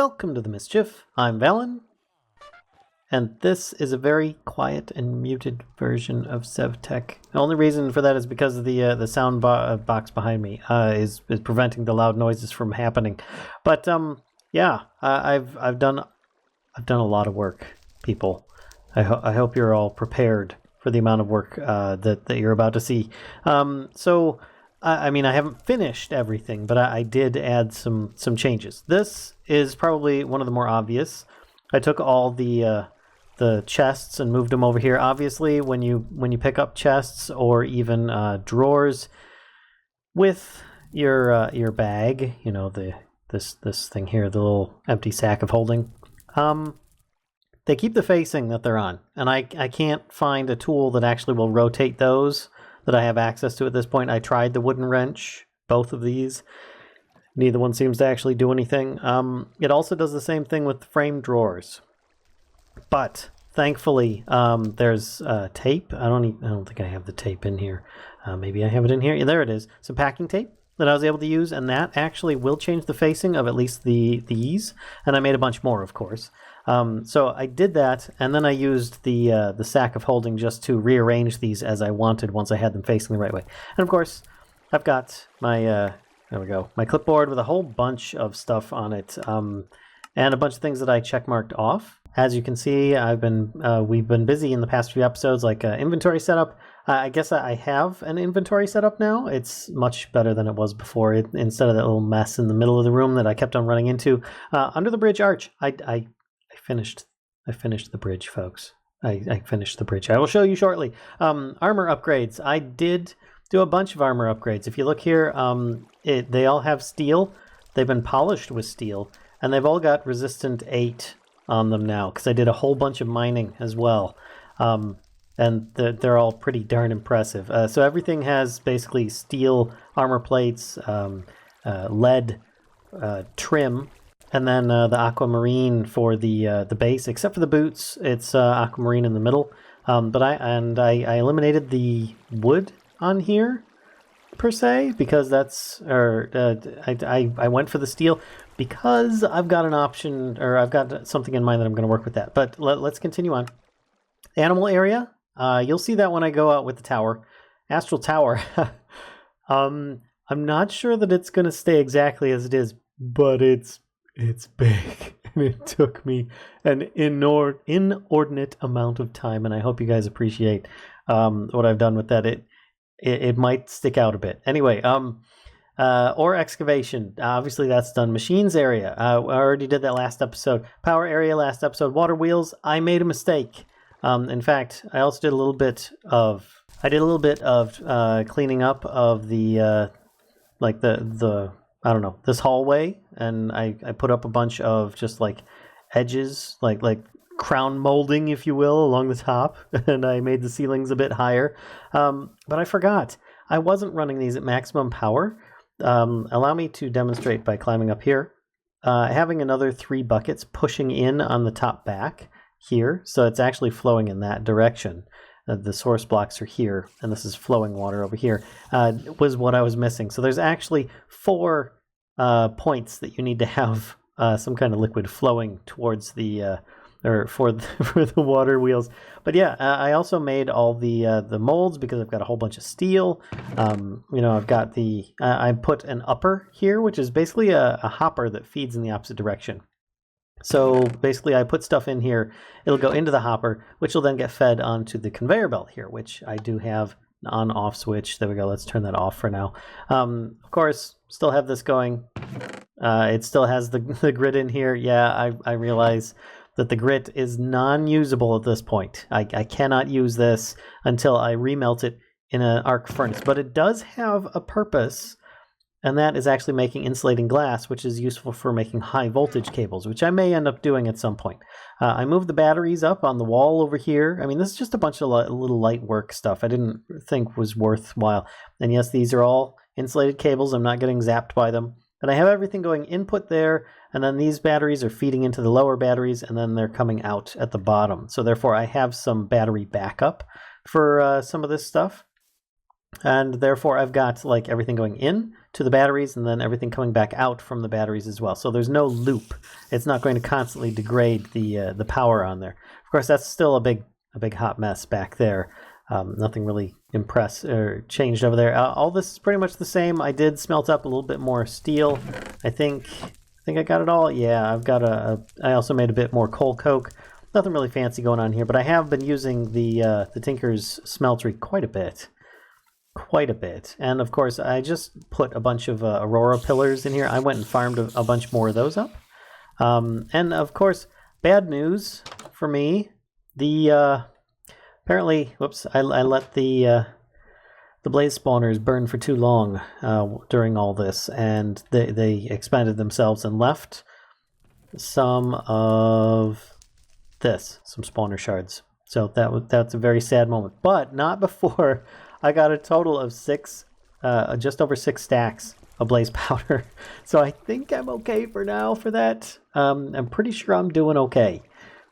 Welcome to the Mischief. I'm Vallen, and this is a very quiet and muted version of SevTech. The only reason for that is because of the sound box behind me is preventing the loud noises from happening. But yeah, I've done a lot of work, people. I hope you're all prepared for the amount of work that you're about to see. I mean, I haven't finished everything, but I did add some changes. This is probably one of the more obvious. I took all the chests and moved them over here. Obviously, when you pick up chests or even drawers with your bag, you know, this thing here, the little empty sack of holding, they keep the facing that they're on, and I can't find a tool that actually will rotate those that I have access to at this point. I tried the wooden wrench, both of these. Neither one seems to actually do anything. It also does the same thing with the frame drawers. But thankfully, there's tape. I don't think I have the tape in here. Maybe I have it in here. Yeah, there it is. Some packing tape that I was able to use, and that actually will change the facing of at least these. And I made a bunch more, of course. So I did that, and then I used the sack of holding just to rearrange these as I wanted once I had them facing the right way. And of course, I've got my there we go, my clipboard with a whole bunch of stuff on it, and a bunch of things that I checkmarked off. As you can see, we've been busy in the past few episodes, like inventory setup. I guess I have an inventory setup now. It's much better than it was before. Instead of that little mess in the middle of the room that I kept on running into. Under the bridge arch, I finished the bridge, folks. I finished the bridge. I will show you shortly. Armor upgrades. I did do a bunch of armor upgrades. If you look here, they all have steel. They've been polished with steel, and they've all got resistant 8 on them now, because I did a whole bunch of mining as well. And they're all pretty darn impressive. So everything has basically steel armor plates, lead trim, and then the aquamarine for the base. Except for the boots, it's aquamarine in the middle. But I eliminated the wood on here per se, because I went for the steel because I've got an option, or I've got something in mind that I'm going to work with that. But let's continue on. Animal area. You'll see that when I go out with the tower. Astral Tower. I'm not sure that it's going to stay exactly as it is, but it's big. And it took me an inordinate amount of time, and I hope you guys appreciate what I've done with that. It might stick out a bit. Anyway, or excavation. Obviously, that's done. Machines area. I already did that last episode. Power area last episode. Water wheels. I made a mistake. In fact, I also did a little bit of cleaning up of the I don't know, this hallway, and I put up a bunch of just like edges, like crown molding, if you will, along the top, and I made the ceilings a bit higher. But I forgot. I wasn't running these at maximum power. Allow me to demonstrate by climbing up here. Having another 3 buckets pushing in on the top back here, so it's actually flowing in that direction. The source blocks are here, and this is flowing water over here, was what I was missing. So there's actually 4 points that you need to have some kind of liquid flowing towards the for the water wheels. But yeah, I also made all the molds because I've got a whole bunch of steel. I've got I put an upper here, which is basically a hopper that feeds in the opposite direction. So basically I put stuff in here, it'll go into the hopper, which will then get fed onto the conveyor belt here, which I do have an on-off switch. There we go, let's turn that off for now. Of course, still have this going. It still has the grit in here. Yeah, I realize that the grit is non-usable at this point. I cannot use this until I remelt it in an arc furnace, but it does have a purpose. And that is actually making insulating glass, which is useful for making high voltage cables, which I may end up doing at some point. I moved the batteries up on the wall over here. I mean, this is just a bunch of little light work stuff I didn't think was worthwhile. And yes, these are all insulated cables. I'm not getting zapped by them. And I have everything going input there, and then these batteries are feeding into the lower batteries, and then they're coming out at the bottom. So therefore, I have some battery backup for some of this stuff. And therefore I've got like everything going in to the batteries and then everything coming back out from the batteries as well. So there's no loop. It's not going to constantly degrade the power on there. Of course, that's still a big hot mess back there. Nothing really impressed or changed over there. All this is pretty much the same. I did smelt up a little bit more steel. I think I got it all. Yeah, I've got I also made a bit more coal coke. Nothing really fancy going on here, but I have been using the Tinker's smeltery quite a bit. And of course, I just put a bunch of Aurora pillars in here. I went and farmed a bunch more of those up. And of course, bad news for me. Apparently, whoops, I let the blaze spawners burn for too long during all this, and they expanded themselves and left some of some spawner shards. So that's a very sad moment, but not before I got a total of just over 6 stacks of blaze powder. So I think I'm okay for now for that. I'm pretty sure I'm doing okay.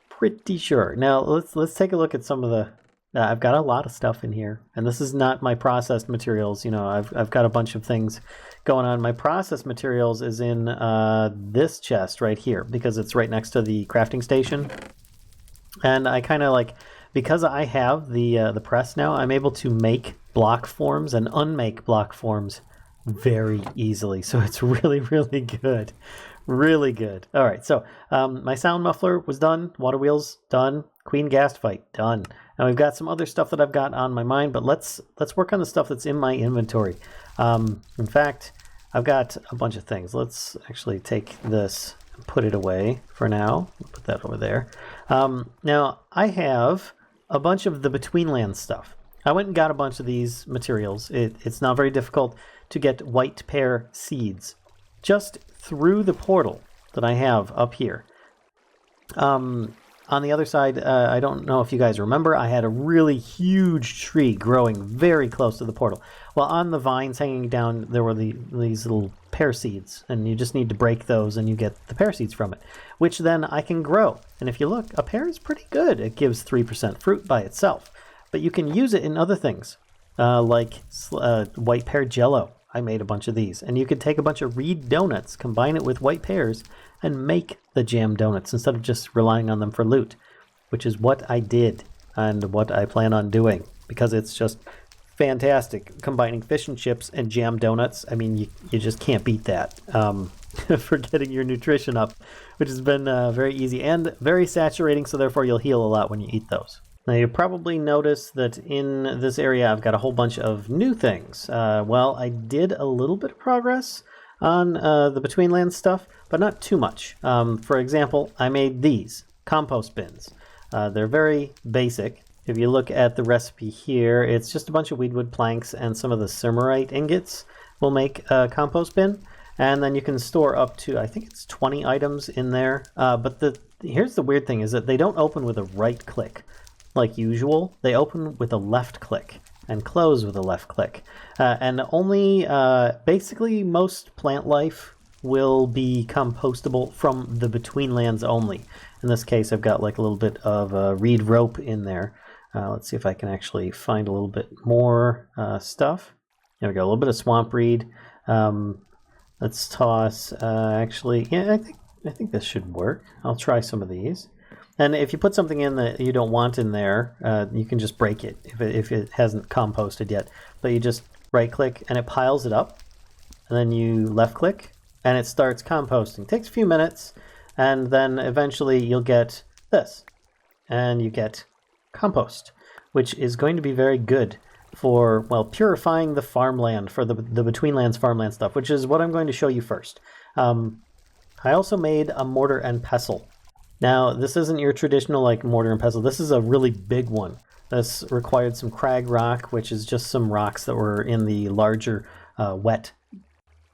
Pretty sure. Now let's take a look at some of the. I've got a lot of stuff in here, and this is not my processed materials. You know, I've got a bunch of things going on. My processed materials is in this chest right here because it's right next to the crafting station. And I kind of like, because I have the press now, I'm able to make block forms and unmake block forms very easily. So it's really, really good. Really good. All right, so my sound muffler was done. Water wheels done. Queen gas fight done. Now we've got some other stuff that I've got on my mind, but let's work on the stuff that's in my inventory. In fact, I've got a bunch of things. Let's actually take this and put it away for now. Put that over there. Now I have a bunch of the Betweenlands stuff. I went and got a bunch of these materials. It's not very difficult to get white pear seeds just through the portal that I have up here. On the other side, I don't know if you guys remember, I had a really huge tree growing very close to the portal. Well, on the vines hanging down, there were these little pear seeds, and you just need to break those and you get the pear seeds from it, which then I can grow. And if you look, a pear is pretty good. It gives 3% fruit by itself, but you can use it in other things, like white pear jello. I made a bunch of these, and you could take a bunch of reed donuts, combine it with white pears, and make the jam donuts instead of just relying on them for loot, which is what I did and what I plan on doing, because it's just fantastic combining fish and chips and jam donuts. I mean, you just can't beat that for getting your nutrition up, which has been very easy and very saturating, so therefore you'll heal a lot when you eat those. Now you probably noticed that in this area I've got a whole bunch of new things. Well, I did a little bit of progress on the Betweenlands stuff, but not too much. For example, I made these compost bins. They're very basic. If you look at the recipe here, it's just a bunch of weedwood planks and some of the Simmerite ingots will make a compost bin. And then you can store up to, I think it's 20 items in there. But here's the weird thing is that they don't open with a right click like usual. They open with a left click and close with a left click. And only basically most plant life will be compostable from the Betweenlands only. In this case, I've got like a little bit of reed rope in there. Let's see if I can actually find a little bit more stuff. There we go, a little bit of swamp reed. Let's toss, actually, yeah, I think this should work. I'll try some of these. And if you put something in that you don't want in there, you can just break it if it hasn't composted yet. But you just right click and it piles it up. And then you left click and it starts composting. It takes a few minutes, and then eventually you'll get this. And you get compost, which is going to be very good for, well, purifying the farmland, for the Betweenlands farmland stuff, which is what I'm going to show you first. I also made a mortar and pestle. Now, this isn't your traditional like mortar and pestle. This is a really big one. This required some crag rock, which is just some rocks that were in the larger wet,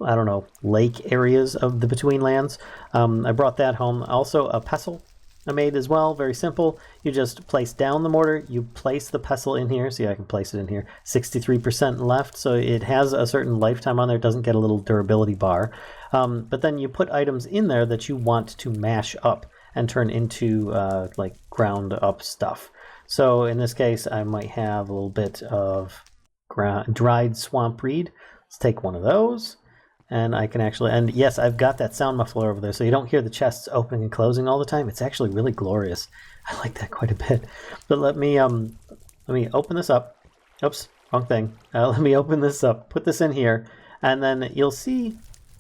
I don't know, lake areas of the Betweenlands. I brought that home. Also, a pestle I made as well. Very simple. You just place down the mortar. You place the pestle in here. See, I can place it in here. 63% left, so it has a certain lifetime on there. It doesn't get a little durability bar. But then you put items in there that you want to mash up and turn into like ground up stuff. So in this case, I might have a little bit of dried swamp reed. Let's take one of those. And I can actually, and yes, I've got that sound muffler over there, so you don't hear the chests opening and closing all the time. It's actually really glorious. I like that quite a bit. But let me open this up. Oops, wrong thing. Let me open this up, put this in here, and then you'll see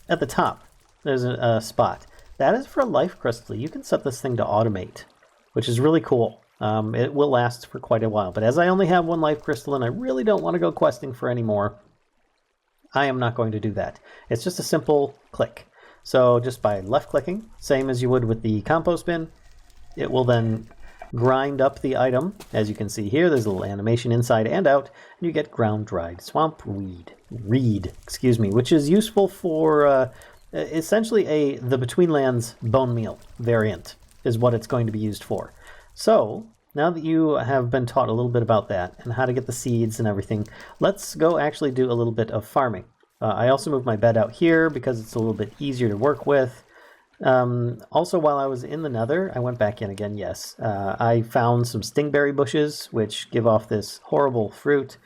at the top, there's a spot. That is for a life crystal. You can set this thing to automate, which is really cool. It will last for quite a while, but as I only have one life crystal and I really don't want to go questing for any more, I am not going to do that. It's just a simple click. So just by left clicking, same as you would with the compost bin, it will then grind up the item. As you can see here, there's a little animation inside and out, and you get ground dried swamp reed, which is useful for essentially the Betweenlands bone meal variant is what it's going to be used for. So now that you have been taught a little bit about that and how to get the seeds and everything, let's go actually do a little bit of farming. I also moved my bed out here because it's a little bit easier to work with. Also, while I was in the nether, I went back in again, yes. I found some stingberry bushes, which give off this horrible fruit.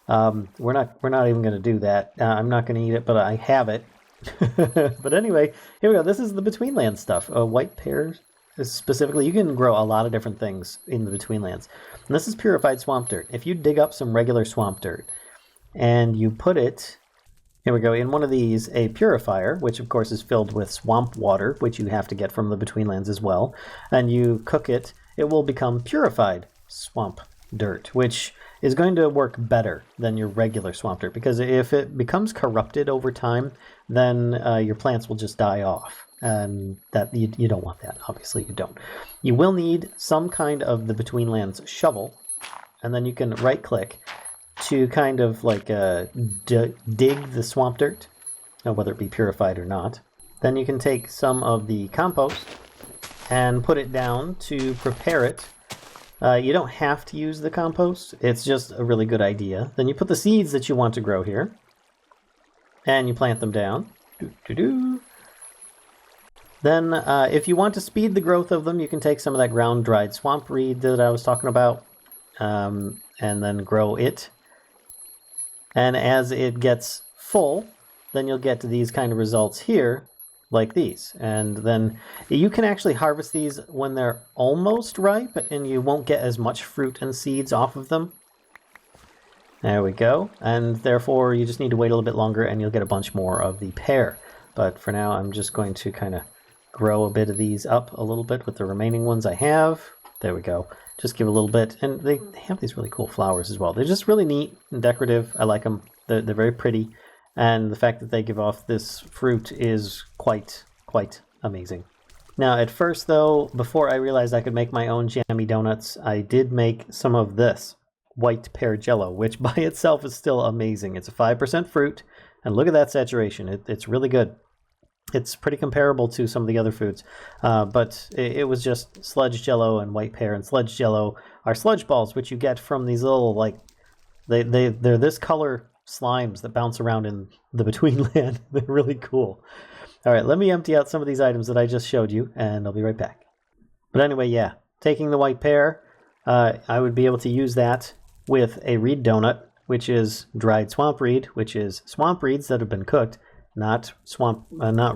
We're not even going to do that. I'm not going to eat it, but I have it. But anyway, here we go. This is the Betweenlands stuff. White pears. Specifically, you can grow a lot of different things in the Betweenlands. And this is purified swamp dirt. If you dig up some regular swamp dirt and you put it, here we go, in one of these, a purifier, which of course is filled with swamp water, which you have to get from the Betweenlands as well, and you cook it, it will become purified swamp dirt, which is going to work better than your regular swamp dirt, because if it becomes corrupted over time, then your plants will just die off. And that you don't want that. Obviously, you don't. You will need some kind of the Betweenlands shovel, and then you can right-click to kind of like dig the swamp dirt, whether it be purified or not. Then you can take some of the compost and put it down to prepare it. You don't have to use the compost. It's just a really good idea. Then you put the seeds that you want to grow here, and you plant them down. Then, if you want to speed the growth of them, you can take some of that ground-dried swamp reed that I was talking about, and then grow it. And as it gets full, then you'll get to these kind of results here, like these. And then you can actually harvest these when they're almost ripe, and you won't get as much fruit and seeds off of them. There we go. And therefore, you just need to wait a little bit longer, and you'll get a bunch more of the pear. But for now, I'm just going to kind of grow a bit of these up a little bit with the remaining ones I have. There we go. Just give a little bit. And they have these really cool flowers as well. They're just really neat and decorative. I like them. They're very pretty. And the fact that they give off this fruit is quite amazing. Now, at first, though, before I realized I could make my own jammy donuts, I did make some of this white pear jello, which by itself is still amazing. It's a 5% fruit. And look at that saturation. It's really good. It's pretty comparable to some of the other foods, but it was just sludge jello and white pear. And sludge jello are sludge balls, which you get from these little, like, they're this color slimes that bounce around in the Betweenland. They're really cool. All right, let me empty out some of these items that I just showed you, and I'll be right back. But anyway, yeah, taking the white pear, I would be able to use that with a reed donut, which is dried swamp reed, which is swamp reeds that have been cooked. Not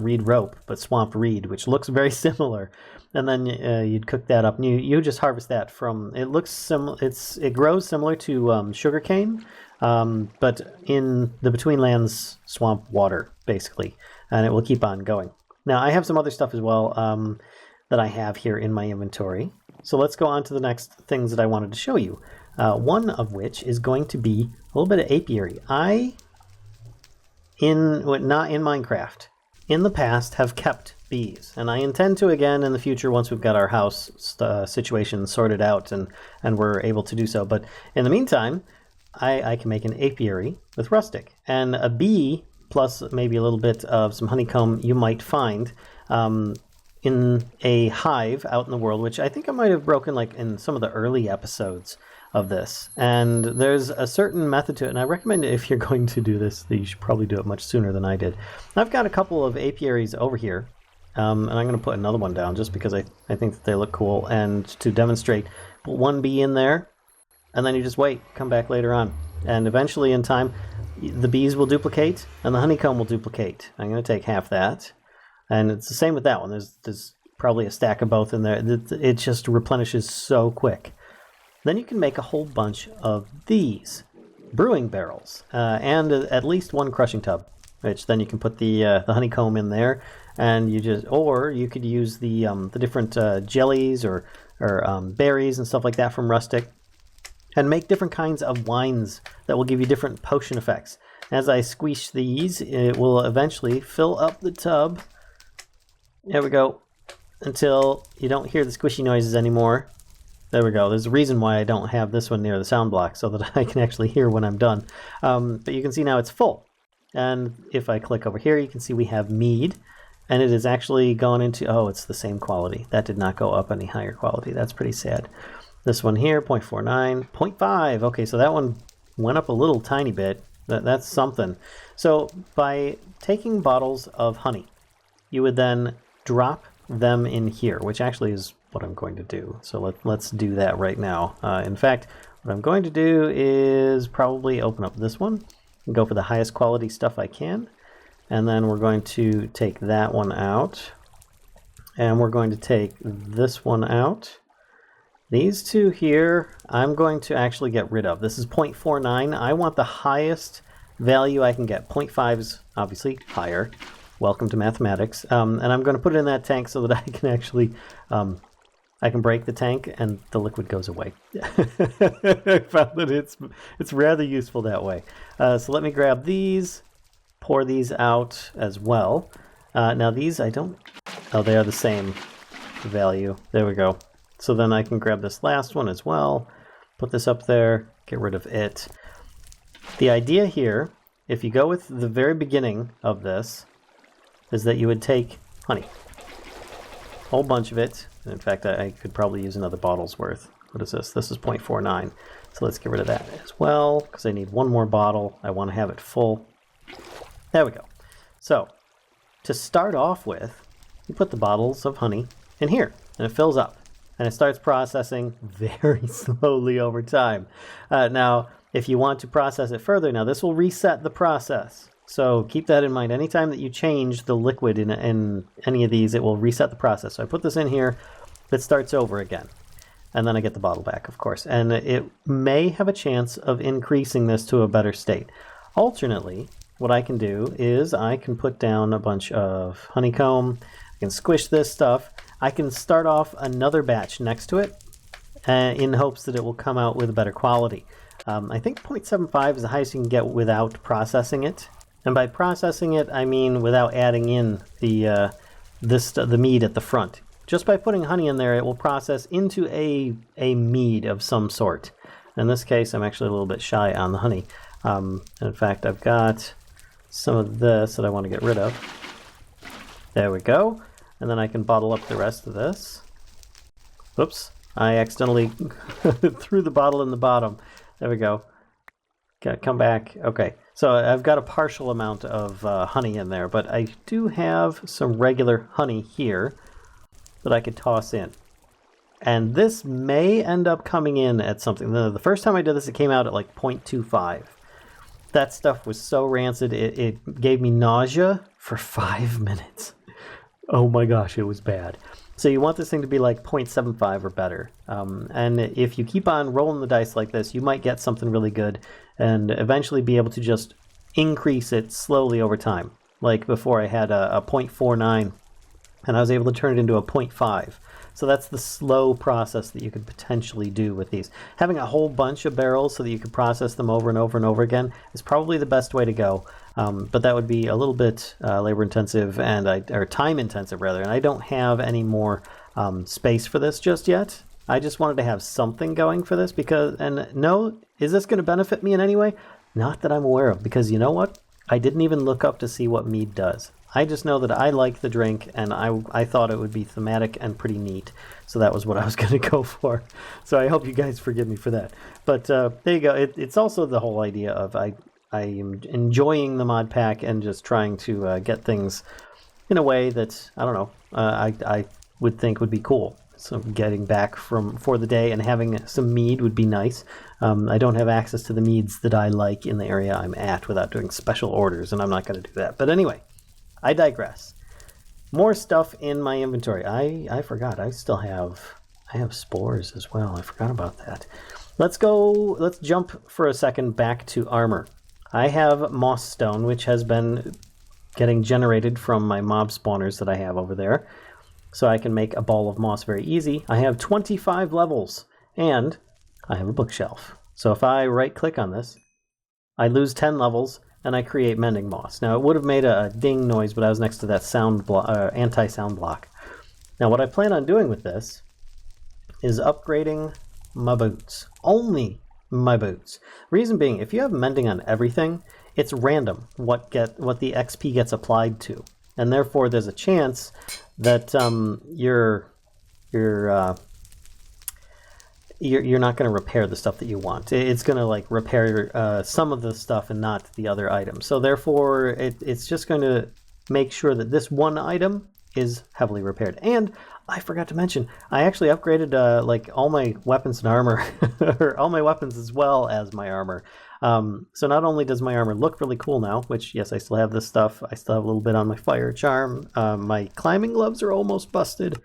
reed rope, but swamp reed, which looks very similar. And then you'd cook that up, and you just harvest that from. It looks similar. It grows similar to sugarcane, but in the Betweenlands swamp water, basically, and it will keep on going. Now I have some other stuff as well that I have here in my inventory. So let's go on to the next things that I wanted to show you. One of which is going to be a little bit of apiary. Not in Minecraft, in the past have kept bees, and I intend to again in the future once we've got our house situation sorted out and we're able to do so. But in the meantime, I can make an apiary with rustic, and a bee plus maybe a little bit of some honeycomb you might find in a hive out in the world, which I think I might have broken like in some of the early episodes of this. And there's a certain method to it, and I recommend if you're going to do this, that you should probably do it much sooner than I did. I've got a couple of apiaries over here, and I'm going to put another one down just because I think that they look cool, and to demonstrate, put one bee in there, and then you just wait, come back later on. And eventually in time, the bees will duplicate and the honeycomb will duplicate. I'm going to take half that. And it's the same with that one. There's probably a stack of both in there. It just replenishes so quick. Then you can make a whole bunch of these brewing barrels and at least one crushing tub, which then you can put the honeycomb in there, and or you could use the different jellies or berries and stuff like that from Rustic, and make different kinds of wines that will give you different potion effects. As I squeeze these, it will eventually fill up the tub. There we go, until you don't hear the squishy noises anymore. There we go. There's a reason why I don't have this one near the sound block, so that I can actually hear when I'm done. But you can see now it's full. And if I click over here, you can see we have mead. And it is actually gone into... Oh, it's the same quality. That did not go up any higher quality. That's pretty sad. This one here, 0.49. 0.5. Okay, so that one went up a little tiny bit. That's something. So by taking bottles of honey, you would then drop them in here, which actually is what I'm going to do. So let's do that right now. In fact, what I'm going to do is probably open up this one and go for the highest quality stuff I can. And then we're going to take that one out. And we're going to take this one out. These two here, I'm going to actually get rid of. This is 0.49. I want the highest value I can get. 0.5 is obviously higher. Welcome to mathematics. And I'm going to put it in that tank so that I can actually... I can break the tank and the liquid goes away. I found that it's rather useful that way. So let me grab these, pour these out as well. Now these I don't... Oh, they are the same value. There we go. So then I can grab this last one as well, put this up there, get rid of it. The idea here, if you go with the very beginning of this, is that you would take honey. A whole bunch of it. In fact, I could probably use another bottle's worth. What is this? This is 0.49. So let's get rid of that as well, because I need one more bottle. I want to have it full. There we go. So, to start off with, you put the bottles of honey in here, and it fills up. And it starts processing very slowly over time. Now, if you want to process it further, now this will reset the process. So keep that in mind. Anytime that you change the liquid in any of these, it will reset the process. So I put this in here, it starts over again. And then I get the bottle back, of course. And it may have a chance of increasing this to a better state. Alternately, what I can do is I can put down a bunch of honeycomb. I can squish this stuff. I can start off another batch next to it in hopes that it will come out with a better quality. I think 0.75 is the highest you can get without processing it. And by processing it, I mean without adding in the mead at the front. Just by putting honey in there, it will process into a mead of some sort. In this case, I'm actually a little bit shy on the honey. In fact, I've got some of this that I want to get rid of. There we go. And then I can bottle up the rest of this. Whoops, I accidentally threw the bottle in the bottom. There we go. Gotta come back. Okay, so I've got a partial amount of honey in there, but I do have some regular honey here that I could toss in. And this may end up coming in at something. The first time I did this, it came out at like 0.25. That stuff was so rancid, it gave me nausea for 5 minutes. Oh my gosh, it was bad. So you want this thing to be like 0.75 or better. And if you keep on rolling the dice like this, you might get something really good and eventually be able to just increase it slowly over time. Like before I had a 0.49 and I was able to turn it into a 0.5. So that's the slow process that you could potentially do with these. Having a whole bunch of barrels so that you could process them over and over and over again is probably the best way to go. But that would be a little bit labor intensive or time intensive rather. And I don't have any more space for this just yet. I just wanted to have something going for this is this going to benefit me in any way? Not that I'm aware of, because you know what? I didn't even look up to see what mead does. I just know that I like the drink, and I thought it would be thematic and pretty neat. So that was what I was going to go for. So I hope you guys forgive me for that. But there you go. It's also the whole idea of I am enjoying the mod pack and just trying to get things in a way that, I don't know, I would think would be cool. some getting back for the day, and having some mead would be nice. I don't have access to the meads that I like in the area I'm at without doing special orders, and I'm not going to do that. But anyway, I digress. More stuff in my inventory. I forgot. I have spores as well. I forgot about that. Let's jump for a second back to armor. I have moss stone, which has been getting generated from my mob spawners that I have over there. So I can make a ball of moss very easy. I have 25 levels, and I have a bookshelf. So if I right-click on this, I lose 10 levels, and I create mending moss. Now, it would have made a ding noise, but I was next to that anti-sound block. Now, what I plan on doing with this is upgrading my boots. Only my boots. Reason being, if you have mending on everything, it's random what the XP gets applied to. And therefore, there's a chance that you're not going to repair the stuff that you want. It's going to like repair some of the stuff and not the other items. So therefore, it's just going to make sure that this one item is heavily repaired. And I forgot to mention, I actually upgraded like all my weapons and armor, or all my weapons as well as my armor. So not only does my armor look really cool now, which, yes, I still have this stuff. I still have a little bit on my fire charm. My climbing gloves are almost busted.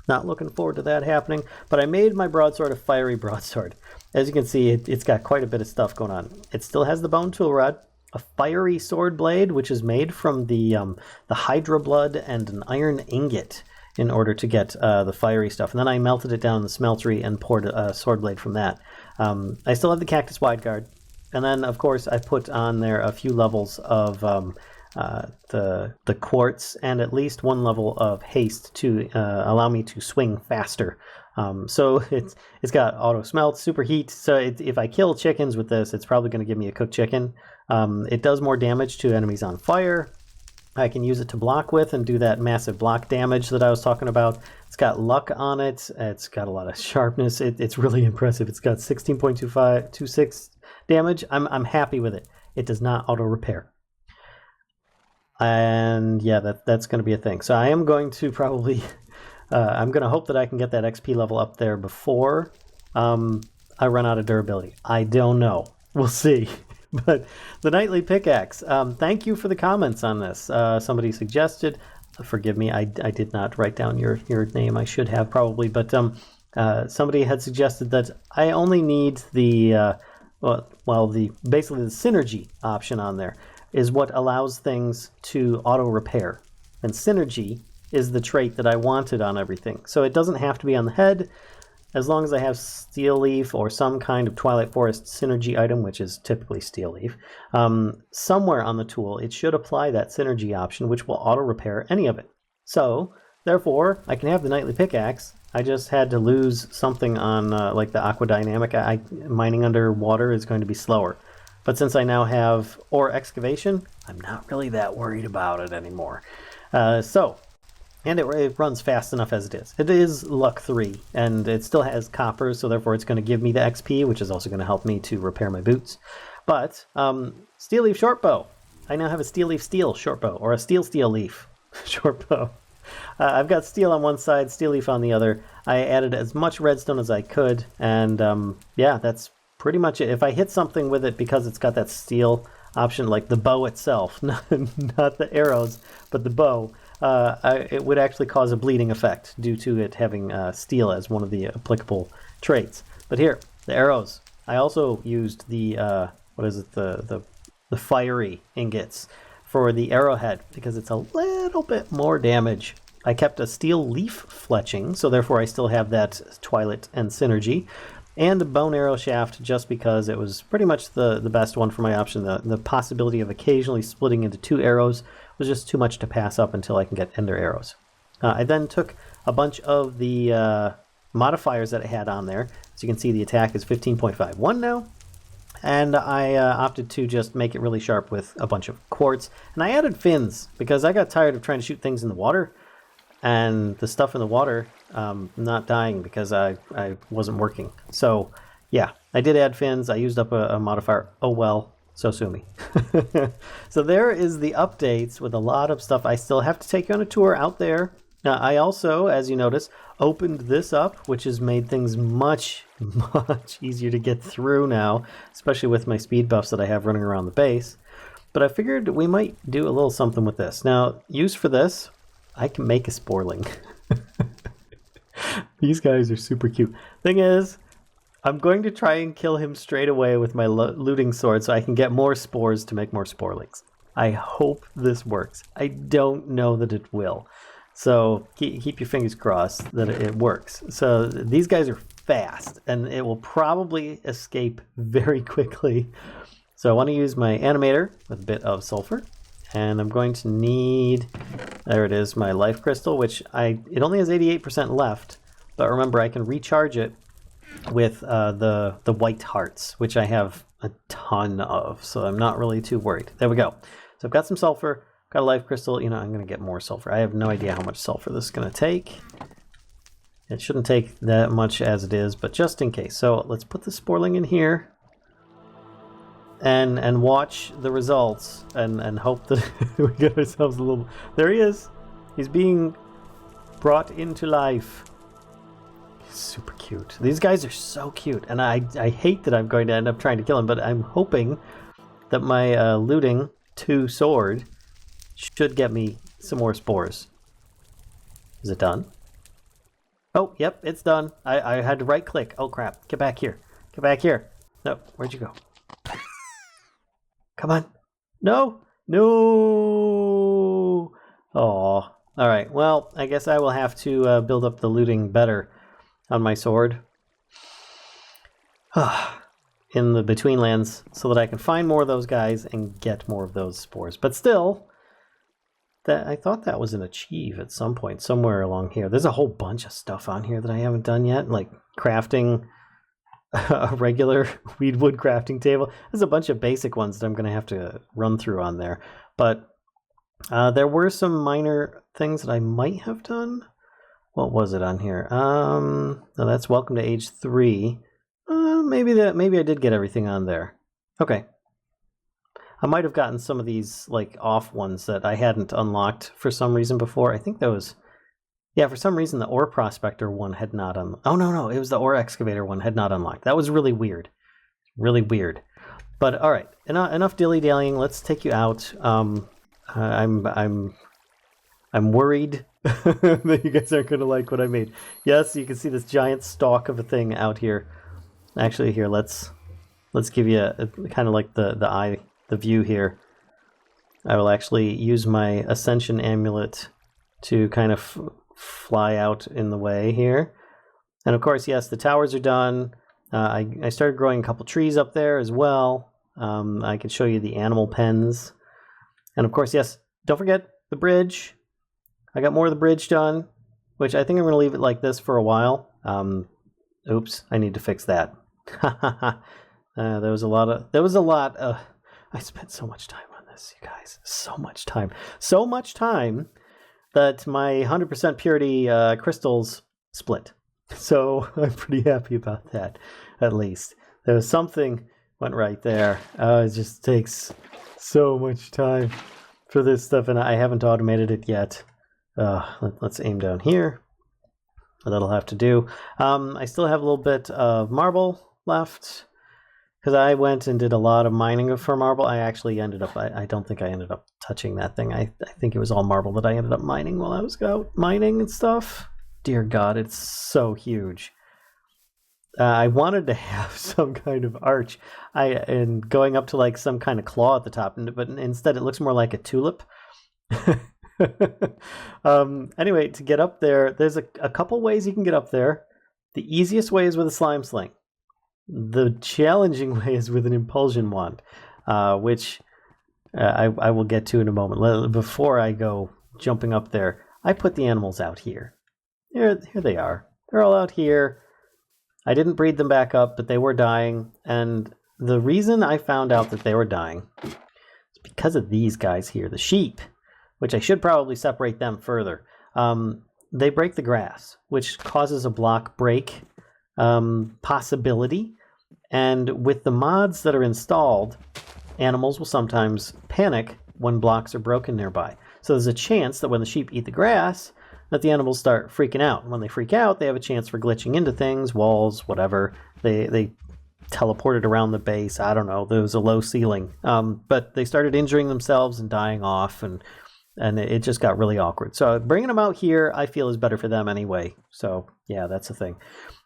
Not looking forward to that happening. But I made my broadsword a fiery broadsword. As you can see, it's got quite a bit of stuff going on. It still has the bone tool rod, a fiery sword blade, which is made from the Hydra blood and an iron ingot in order to get the fiery stuff. And then I melted it down in the smeltery and poured a sword blade from that. I still have the cactus wide guard. And then, of course, I put on there a few levels of the quartz and at least one level of haste to allow me to swing faster. So it's got auto smelt, superheat. So if I kill chickens with this, it's probably going to give me a cooked chicken. It does more damage to enemies on fire. I can use it to block with and do that massive block damage that I was talking about. It's got luck on it. It's got a lot of sharpness. It's really impressive. It's got 16.26 damage. I'm happy with it. It does not auto repair. And yeah, that's going to be a thing. So I am going to probably, I'm going to hope that I can get that XP level up there before I run out of durability. I don't know. We'll see. But the Nightly Pickaxe, thank you for the comments on this. Somebody suggested, forgive me, I did not write down your name. I should have probably, but somebody had suggested that I only need the basically the synergy option on there is what allows things to auto repair, and synergy is the trait that I wanted on everything. So it doesn't have to be on the head. As long as I have Steel Leaf or some kind of Twilight Forest synergy item, which is typically Steel Leaf, somewhere on the tool, it should apply that synergy option, which will auto-repair any of it. So, therefore, I can have the Nightly Pickaxe. I just had to lose something on, like the Aqua Dynamic. Mining underwater is going to be slower. But since I now have Ore Excavation, I'm not really that worried about it anymore. And it runs fast enough as it is. It is Luck 3, and it still has copper, so therefore it's going to give me the XP, which is also going to help me to repair my boots. But, Steel Leaf Shortbow. I now have a Steel Leaf Steel Shortbow, or a Steel Leaf Shortbow. I've got steel on one side, Steel Leaf on the other. I added as much redstone as I could, and yeah, that's pretty much it. If I hit something with it, because it's got that steel option, like the bow itself, not the arrows, but the bow, it would actually cause a bleeding effect due to it having steel as one of the applicable traits. But here, the arrows. I also used the the fiery ingots for the arrowhead because it's a little bit more damage. I kept a steel leaf fletching, so therefore I still have that Twilight and synergy, and a bone arrow shaft just because it was pretty much the best one for my option. The possibility of occasionally splitting into two arrows was just too much to pass up until I can get ender arrows. I then took a bunch of the modifiers that I had on there. As you can see, the attack is 15.51 now. And I opted to just make it really sharp with a bunch of quartz. And I added fins because I got tired of trying to shoot things in the water. And the stuff in the water not dying because I wasn't working. So yeah, I did add fins. I used up a modifier. Oh well. So sue me. So there is the updates with a lot of stuff. I still have to take you on a tour out there I also, as you notice, opened this up, which has made things much, much easier to get through now, especially with my speed buffs that I have running around the base. But I figured we might do a little something with this. Now, use for this, I can make a sporling. These guys are super cute. Thing is, I'm going to try and kill him straight away with my looting sword so I can get more spores to make more sporelings. I hope this works. I don't know that it will. So keep your fingers crossed that it works. So these guys are fast, and it will probably escape very quickly. So I want to use my animator with a bit of sulfur, and I'm going to need, there it is, my life crystal, which it only has 88% left, but remember I can recharge it with the white hearts, which I have a ton of, so I'm not really too worried. There we go. So I've got some sulfur. Got a life crystal. You know, I'm going to get more sulfur. I have no idea how much sulfur this is going to take. It shouldn't take that much as it is, but just in case. So let's put the sporling in here and watch the results and hope that we get ourselves a little... There he is. He's being brought into life. He's super cute. These guys are so cute, and I hate that I'm going to end up trying to kill him, but I'm hoping that my looting 2 sword should get me some more spores. Is it done? Oh, yep, it's done. I had to right click. Oh crap, get back here. Get back here. No, where'd you go? Come on. No! No! Oh. Alright, well, I guess I will have to build up the looting better on my sword. In the Betweenlands, so that I can find more of those guys and get more of those spores. But still, I thought that was an achieve at some point, somewhere along here. There's a whole bunch of stuff on here that I haven't done yet, like crafting a regular weedwood crafting table. There's a bunch of basic ones that I'm going to have to run through on there. But there were some minor things that I might have done. What was it on here? No, that's Welcome to Age 3. Maybe I did get everything on there. Okay. I might have gotten some of these like off ones that I hadn't unlocked for some reason before. I think that was, yeah, for some reason the ore prospector one had not oh no, it was the ore excavator one had not unlocked. That was really weird. Really weird. But all right, enough dilly-dallying. Let's take you out. I'm worried that you guys aren't going to like what I made. Yes, you can see this giant stalk of a thing out here. Actually, here, let's give you a kind of like the view here. I will actually use my Ascension Amulet to kind of fly out in the way here. And of course, yes, the towers are done. I started growing a couple trees up there as well. I can show you the animal pens. And of course, yes, don't forget the bridge. I got more of the bridge done, which I think I'm going to leave it like this for a while. Oops, I need to fix that. There was a lot of... I spent so much time on this, you guys. So much time. So much time that my 100% purity crystals split. So I'm pretty happy about that, at least. There was something went right there. It just takes so much time for this stuff, and I haven't automated it yet. Let's aim down here. That'll have to do. I still have a little bit of marble left, because I went and did a lot of mining for marble. I actually ended up, I don't think I ended up touching that thing. I think it was all marble that I ended up mining while I was out mining and stuff. Dear God, it's so huge. I wanted to have some kind of arch, and going up to like some kind of claw at the top, but instead it looks more like a tulip. Anyway, to get up there, there's a couple ways you can get up there. The easiest way is with a slime sling. The challenging way is with an impulsion wand, which I will get to in a moment. Before I go jumping up there, I put the animals out here. Here they are. They're all out here. I didn't breed them back up, but they were dying. And the reason I found out that they were dying is because of these guys here, the sheep, which I should probably separate them further. They break the grass, which causes a block break possibility. And with the mods that are installed, animals will sometimes panic when blocks are broken nearby. So there's a chance that when the sheep eat the grass, that the animals start freaking out. And when they freak out, they have a chance for glitching into things, walls, whatever. They teleported around the base. I don't know. There was a low ceiling. But they started injuring themselves and dying off, and it just got really awkward. So bringing them out here, I feel, is better for them anyway. So yeah, that's the thing.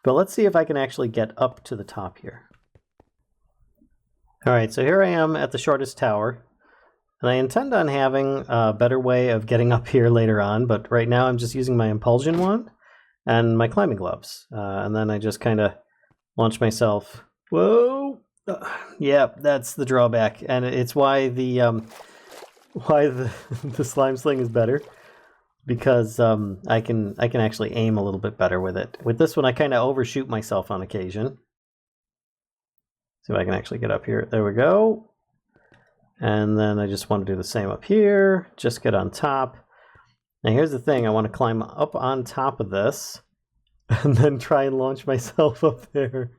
But let's see if I can actually get up to the top here. All right, so here I am at the shortest tower. And I intend on having a better way of getting up here later on, but right now I'm just using my impulsion wand and my climbing gloves. And then I just kind of launch myself. Whoa! Yeah, that's the drawback. And it's why the slime sling is better. Because I can actually aim a little bit better with it. With this one, I kind of overshoot myself on occasion. See if I can actually get up here. There we go. And then I just want to do the same up here. Just get on top. Now here's the thing. I want to climb up on top of this. And then try and launch myself up there.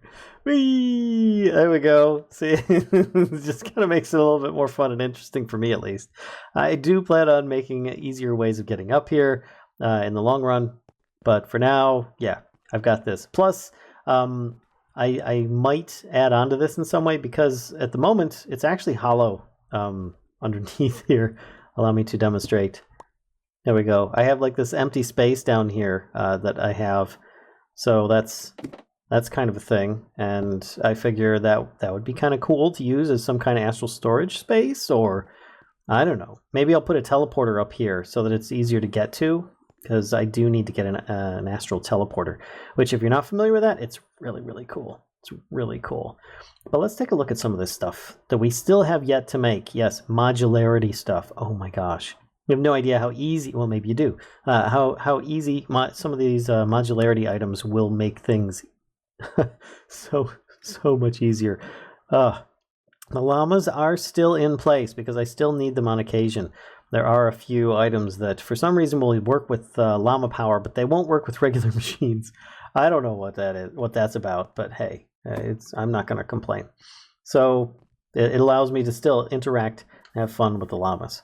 Whee! There we go. See, it just kind of makes it a little bit more fun and interesting for me, at least. I do plan on making easier ways of getting up here in the long run. But for now, yeah, I've got this. Plus, I might add on to this in some way, because at the moment, it's actually hollow underneath here. Allow me to demonstrate. There we go. I have like this empty space down here that I have. So that's kind of a thing, and I figure that would be kind of cool to use as some kind of astral storage space, or I don't know. Maybe I'll put a teleporter up here so that it's easier to get to, because I do need to get an astral teleporter, which if you're not familiar with that, it's really, really cool. It's really cool. But let's take a look at some of this stuff that we still have yet to make. Yes, modularity stuff. Oh my gosh. You have no idea how easy, well, maybe you do, how easy some of these modularity items will make things so much easier. The llamas are still in place because I still need them on occasion. There are a few items that for some reason will work with llama power, but they won't work with regular machines. I don't know what that is, what that's about, but hey, I'm not going to complain. So it allows me to still interact and have fun with the llamas.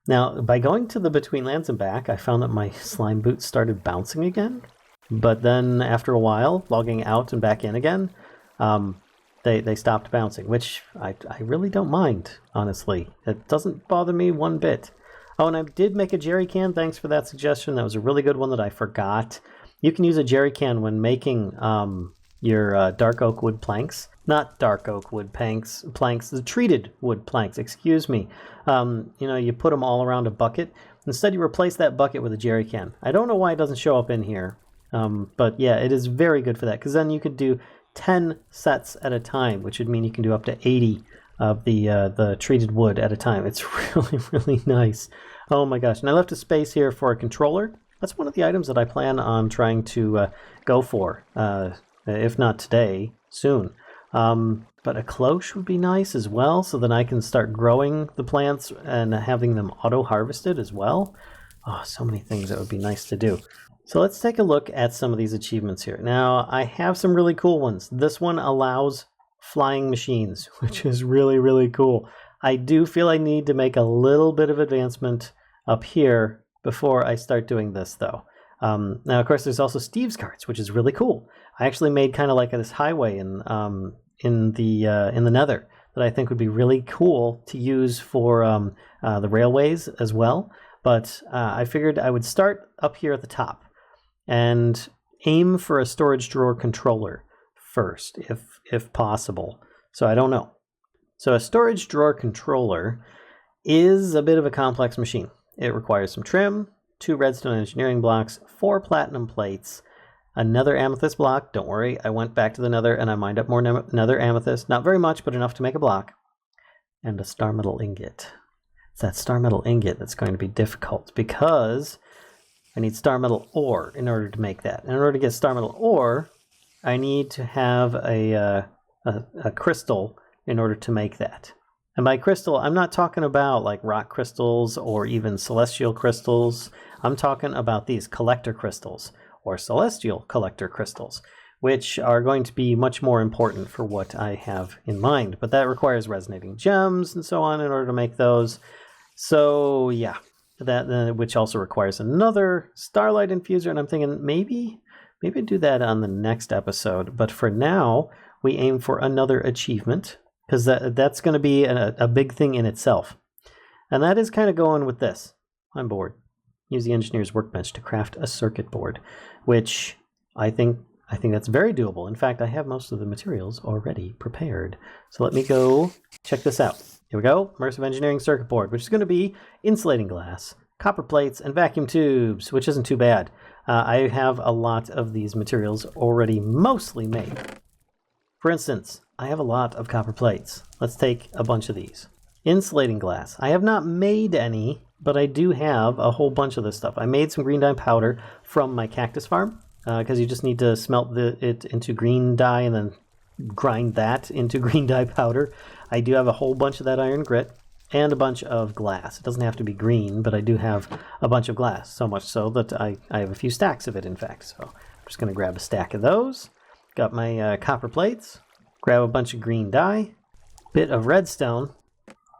Now, by going to the Between Lands and back, I found that my slime boots started bouncing again. But then after a while, logging out and back in again, they stopped bouncing, which I really don't mind, honestly. It doesn't bother me one bit. Oh, and I did make a jerry can. Thanks for that suggestion. That was a really good one that I forgot. You can use a jerry can when making your dark oak wood planks. Not dark oak wood planks, the treated wood planks, excuse me. You put them all around a bucket. Instead, you replace that bucket with a jerry can. I don't know why it doesn't show up in here. But yeah, it is very good for that, because then you could do 10 sets at a time, which would mean you can do up to 80 of the treated wood at a time. It's really, really nice. Oh my gosh. And I left a space here for a controller. That's one of the items that I plan on trying to go for, if not today, soon. But a cloche would be nice as well, so then I can start growing the plants and having them auto-harvested as well. Oh, so many things that would be nice to do. So let's take a look at some of these achievements here. Now, I have some really cool ones. This one allows flying machines, which is really, really cool. I do feel I need to make a little bit of advancement up here before I start doing this, though. Now, of course, there's also Steve's carts, which is really cool. I actually made kind of like this highway in the Nether that I think would be really cool to use for the railways as well. But I figured I would start up here at the top and aim for a storage drawer controller first, if possible. So I don't know. So a storage drawer controller is a bit of a complex machine. It requires some trim, 2 redstone engineering blocks, 4 platinum plates, another amethyst block. Don't worry, I went back to the nether and I mined up more nether amethyst. Not very much, but enough to make a block. And a star metal ingot. It's that star metal ingot that's going to be difficult because I need star metal ore in order to make that. In order to get star metal ore, I need to have a crystal in order to make that. And by crystal, I'm not talking about like rock crystals or even celestial crystals. I'm talking about these collector crystals or celestial collector crystals, which are going to be much more important for what I have in mind. But that requires resonating gems and so on in order to make those. So yeah, that which also requires another starlight infuser, and I'm thinking maybe do that on the next episode. But for now, we aim for another achievement, because that's going to be a big thing in itself. And that is kind of going with this. I'm bored. Use the engineer's workbench to craft a circuit board, which I think that's very doable. In fact, I have most of the materials already prepared. So let me go check this out. Here we go. Immersive engineering circuit board, which is going to be insulating glass, copper plates, and vacuum tubes, which isn't too bad. I have a lot of these materials already mostly made. For instance, I have a lot of copper plates. Let's take a bunch of these. Insulating glass. I have not made any, but I do have a whole bunch of this stuff. I made some green dye powder from my cactus farm, because you just need to smelt it into green dye and then grind that into green dye powder. I do have a whole bunch of that iron grit and a bunch of glass. It doesn't have to be green, but I do have a bunch of glass, so much so that I have a few stacks of it, in fact. So I'm just going to grab a stack of those. Got my copper plates, grab a bunch of green dye, bit of redstone,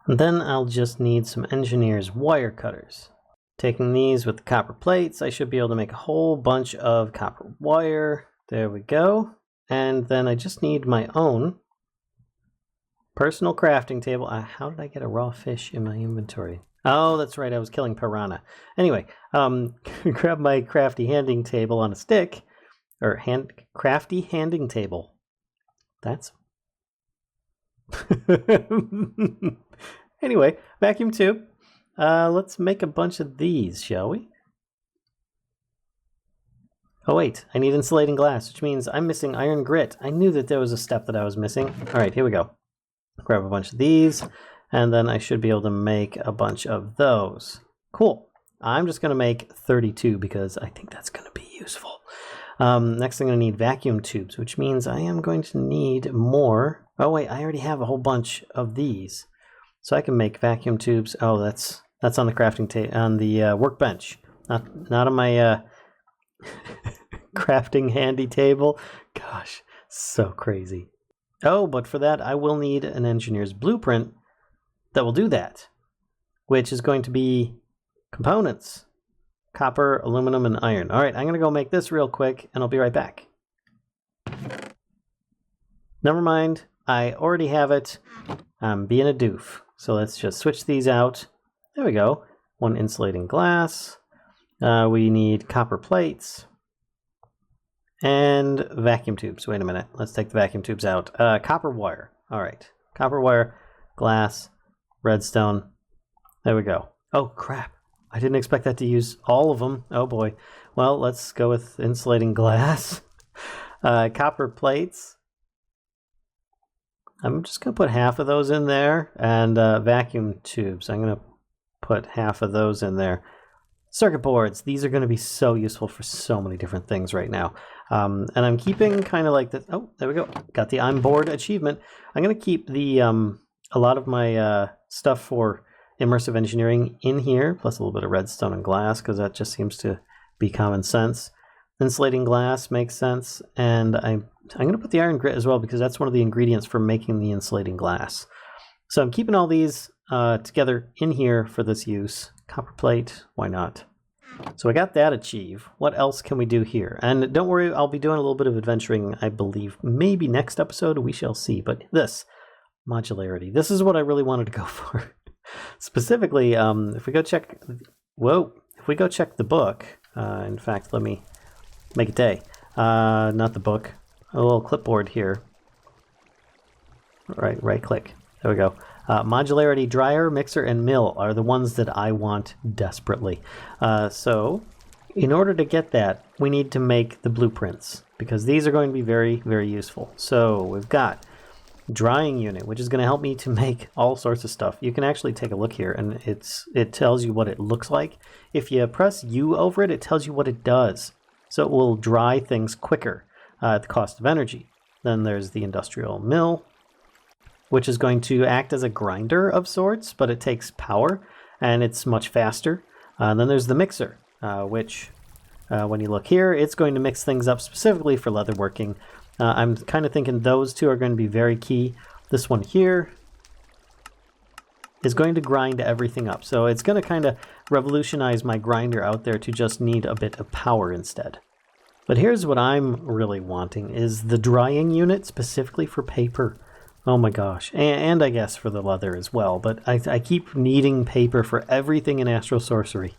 and then I'll just need some engineer's wire cutters. Taking these with the copper plates, I should be able to make a whole bunch of copper wire. There we go. And then I just need my own personal crafting table. How did I get a raw fish in my inventory? Oh, that's right, I was killing piranha. Anyway, grab my crafty handing table on a stick, or crafty handing table. That's... Anyway, vacuum tube. Let's make a bunch of these, shall we? Oh wait, I need insulating glass, which means I'm missing iron grit. I knew that there was a step that I was missing. All right, here we go. Grab a bunch of these, and then I should be able to make a bunch of those. Cool. I'm just going to make 32 because I think that's going to be useful. Next, I'm going to need vacuum tubes, which means I am going to need more. Oh wait, I already have a whole bunch of these. So I can make vacuum tubes. Oh, that's on the crafting on the workbench, not on my crafting handy table. Gosh, so crazy. Oh, but for that I will need an engineer's blueprint that will do that, which is going to be components: copper, aluminum, and iron. All right, I'm gonna go make this real quick, and I'll be right back. Never mind, I already have it. I'm being a doof. So let's just switch these out. There we go. One insulating glass. We need copper plates. And vacuum tubes. Wait a minute. Let's take the vacuum tubes out. Copper wire. All right. Copper wire, glass, redstone. There we go. Oh, crap. I didn't expect that to use all of them. Oh, boy. Well, let's go with insulating glass. Copper plates. I'm just going to put half of those in there, and vacuum tubes. I'm going to put half of those in there. Circuit boards. These are going to be so useful for so many different things right now. And I'm keeping kind of like this. Oh, there we go. Got the I'm bored achievement. I'm going to keep the a lot of my stuff for immersive engineering in here, plus a little bit of redstone and glass, because that just seems to be common sense. Insulating glass makes sense, and I'm going to put the iron grit as well, because that's one of the ingredients for making the insulating glass. So I'm keeping all these together in here for this use. Copper plate, why not? So I got that achieved. What else can we do here? And don't worry, I'll be doing a little bit of adventuring, I believe. Maybe next episode, we shall see. But this, modularity, this is what I really wanted to go for. Specifically, if we go check... Whoa! If we go check the book... in fact, let me make a day. Not the book. A little clipboard here. Right click. There we go. Modularity dryer, mixer, and mill are the ones that I want desperately. So in order to get that, we need to make the blueprints, because these are going to be very, very useful. So we've got drying unit, which is going to help me to make all sorts of stuff. You can actually take a look here, and it tells you what it looks like. If you press U over it, it tells you what it does. So it will dry things quicker at the cost of energy. Then there's the industrial mill, which is going to act as a grinder of sorts, but it takes power, and it's much faster. Then there's the mixer, which, when you look here, it's going to mix things up specifically for leatherworking. I'm kind of thinking those two are going to be very key. This one here is going to grind everything up. So it's going to kind of revolutionize my grinder out there to just need a bit of power instead. But here's what I'm really wanting is the drying unit specifically for paper. Oh my gosh. And I guess for the leather as well. But I keep needing paper for everything in Astral Sorcery,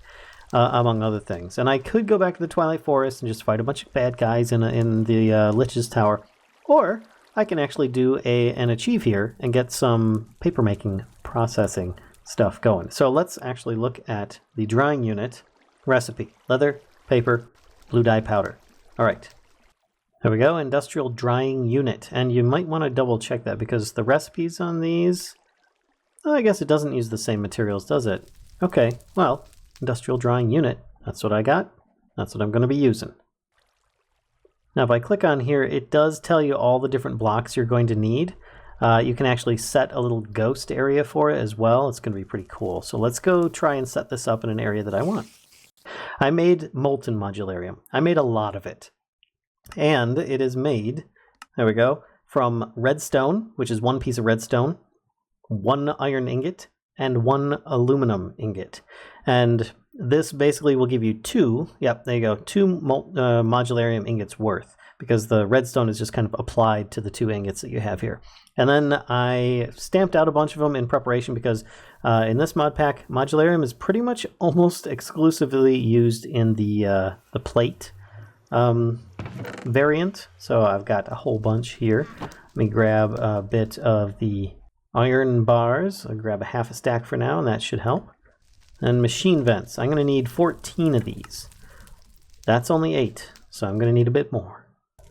among other things. And I could go back to the Twilight Forest and just fight a bunch of bad guys in the Lich's Tower. Or I can actually do an achieve here and get some paper making processing stuff going. So let's actually look at the drying unit recipe. Leather, paper, blue dye powder. All right. There we go, industrial drying unit. And you might want to double check that because the recipes on these, I guess it doesn't use the same materials, does it? Okay, well, industrial drying unit, that's what I got. That's what I'm going to be using. Now if I click on here, it does tell you all the different blocks you're going to need. You can actually set a little ghost area for it as well. It's going to be pretty cool. So let's go try and set this up in an area that I want. I made molten modularium. I made a lot of it. And it is made, there we go, from redstone, which is one piece of redstone, one iron ingot, and one aluminum ingot. And this basically will give you two modularium ingots worth, because the redstone is just kind of applied to the two ingots that you have here. And then I stamped out a bunch of them in preparation because in this mod pack, modularium is pretty much almost exclusively used in the plate variant. So I've got a whole bunch here. Let me grab a bit of the iron bars. I'll grab a half a stack for now, and that should help. And machine vents. I'm going to need 14 of these. That's only 8, so I'm going to need a bit more.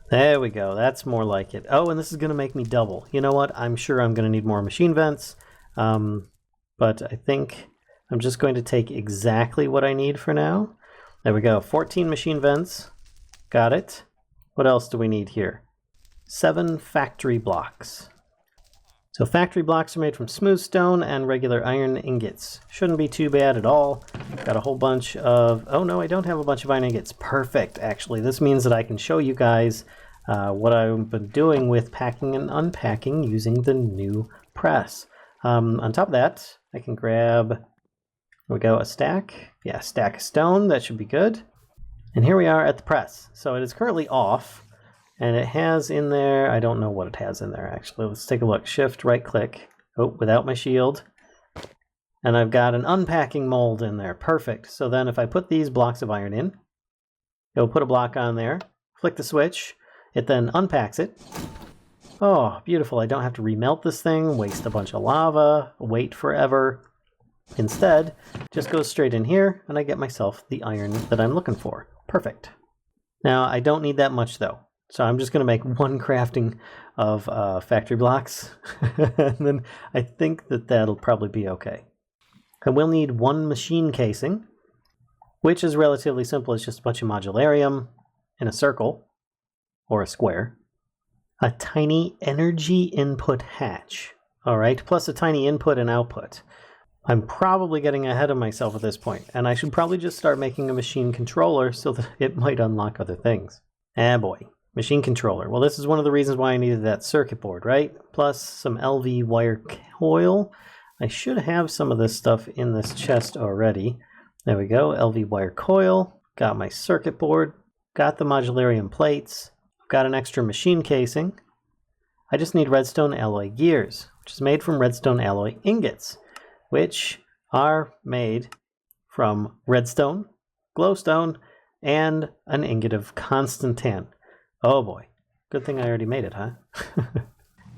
There we go. That's more like it. Oh, and this is going to make me double. You know what? I'm sure I'm going to need more machine vents. But I think I'm just going to take exactly what I need for now. There we go. 14 machine vents. Got it. What else do we need here? 7 factory blocks. So factory blocks are made from smooth stone and regular iron ingots. Shouldn't be too bad at all. Got a whole bunch of... Oh no, I don't have a bunch of iron ingots. Perfect, actually. This means that I can show you guys what I've been doing with packing and unpacking using the new press. On top of that, I can grab... There we go, a stack. Yeah, a stack of stone. That should be good. And here we are at the press. So it is currently off, and it has in there, I don't know what it has in there actually. Let's take a look. Shift, right click. Oh, without my shield. And I've got an unpacking mold in there. Perfect. So then if I put these blocks of iron in, it'll put a block on there, flick the switch, it then unpacks it. Oh, beautiful. I don't have to remelt this thing, waste a bunch of lava, wait forever. Instead, just goes straight in here, and I get myself the iron that I'm looking for. Perfect. Now, I don't need that much, though. So I'm just going to make one crafting of factory blocks. And then I think that that'll probably be okay. I will need one machine casing, which is relatively simple. It's just a bunch of modularium in a circle, or a square. A tiny energy input hatch. All right, plus a tiny input and output. I'm probably getting ahead of myself at this point, and I should probably just start making a machine controller so that it might unlock other things. Ah boy, machine controller. Well, this is one of the reasons why I needed that circuit board, right? Plus some LV wire coil. I should have some of this stuff in this chest already. There we go, LV wire coil. Got my circuit board. Got the modularium plates. Got an extra machine casing. I just need redstone alloy gears, which is made from redstone alloy ingots, which are made from redstone, glowstone, and an ingot of constant tan. Oh boy, good thing I already made it, huh?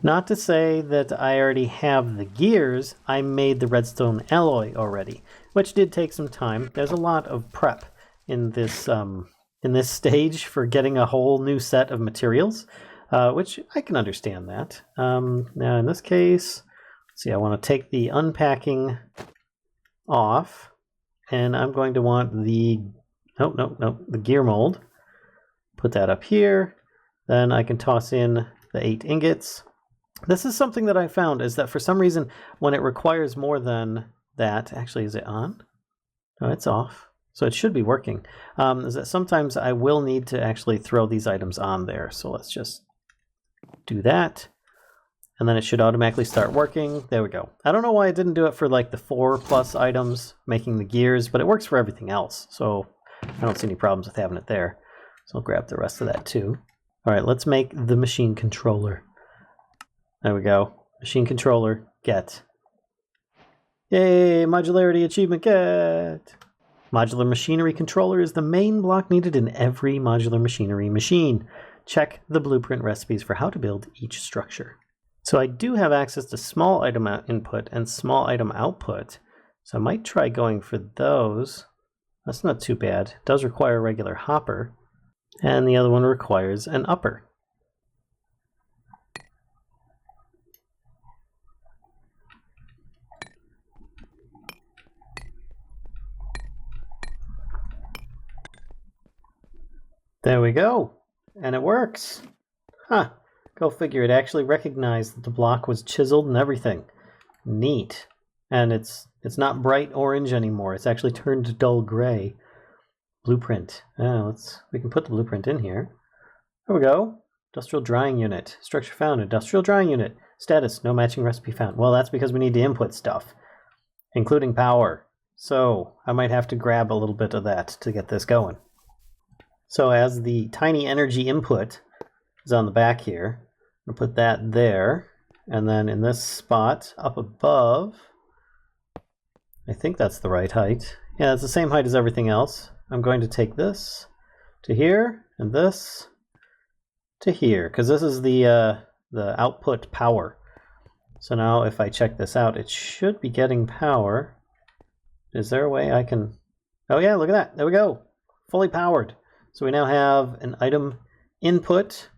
Not to say that I already have the gears, I made the redstone alloy already, which did take some time. There's a lot of prep in this stage for getting a whole new set of materials, which I can understand that. Now in this case, let's see, I want to take the unpacking off, and I'm going to want the, the gear mold. Put that up here. Then I can toss in the 8 ingots. This is something that I found, is that for some reason, when it requires more than that, actually, is it on? No, it's off. So it should be working. Is that sometimes I will need to actually throw these items on there. So let's just do that. and then it should automatically start working. There we go. I don't know why it didn't do it for like the 4+ items, making the gears, but it works for everything else. So I don't see any problems with having it there. So I'll grab the rest of that too. All right, let's make the machine controller. There we go. Machine controller, get. Yay, modularity achievement, get. Modular machinery controller is the main block needed in every modular machinery machine. Check the blueprint recipes for how to build each structure. So I do have access to small item input and small item output. So I might try going for those. That's not too bad. It does require a regular hopper. And the other one requires an upper. There we go. And it works. Huh. Go figure. It actually recognized that the block was chiseled and everything. Neat. And it's not bright orange anymore. It's actually turned to dull gray. Blueprint. We can put the blueprint in here. There we go. Industrial drying unit. Structure found. Industrial drying unit. Status. No matching recipe found. Well, that's because we need to input stuff, including power. So I might have to grab a little bit of that to get this going. So as the tiny energy input is on the back here, I'm going to put that there. And then in this spot up above, I think that's the right height. Yeah, it's the same height as everything else. I'm going to take this to here and this to here, because this is the output power. So now if I check this out, it should be getting power. Is there a way I can... Oh yeah, look at that. There we go. Fully powered. So we now have an item input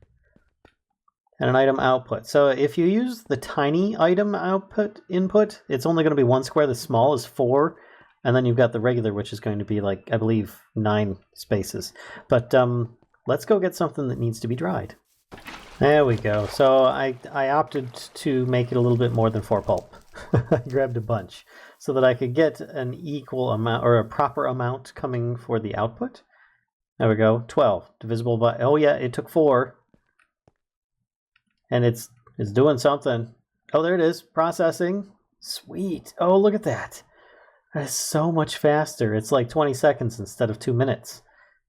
and an item output. So if you use the tiny item output input, it's only going to be 1 square. The small is 4. And then you've got the regular, which is going to be like, I believe, 9 spaces. But let's go get something that needs to be dried. There we go. So I opted to make it a little bit more than 4 pulp. I grabbed a bunch so that I could get an equal amount or a proper amount coming for the output. There we go. 12 divisible by... Oh yeah, it took 4. And it's doing something. Oh, there it is. Processing. Sweet. Oh, look at that. That is so much faster. It's like 20 seconds instead of 2 minutes.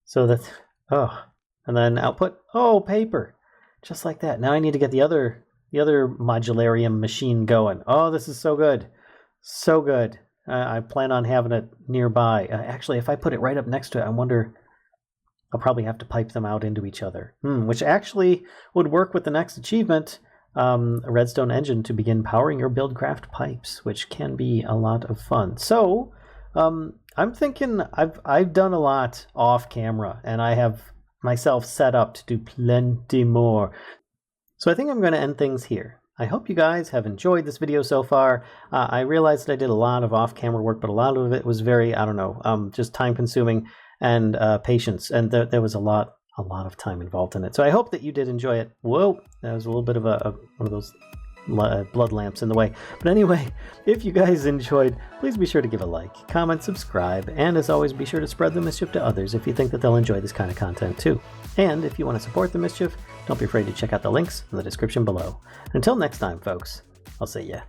So that... Oh. And then output. Oh, paper. Just like that. Now I need to get the other modularium machine going. Oh, this is so good. So good. I plan on having it nearby. Actually, if I put it right up next to it, I wonder... I'll probably have to pipe them out into each other, which actually would work with the next achievement, a redstone engine to begin powering your buildcraft pipes, which can be a lot of fun. So I'm thinking I've done a lot off camera, and I have myself set up to do plenty more. So I think I'm going to end things here. I hope you guys have enjoyed this video so far. I realized that I did a lot of off-camera work, but a lot of it was very, I don't know, just time-consuming and patience, and there was a lot of time involved in it. So I hope that you did enjoy it. Whoa, that was a little bit of one of those blood lamps in the way. But anyway, if you guys enjoyed, please be sure to give a like, comment, subscribe, and as always, be sure to spread the Mischief to others if you think that they'll enjoy this kind of content too. And if you want to support the Mischief, don't be afraid to check out the links in the description below. Until next time, folks, I'll see ya.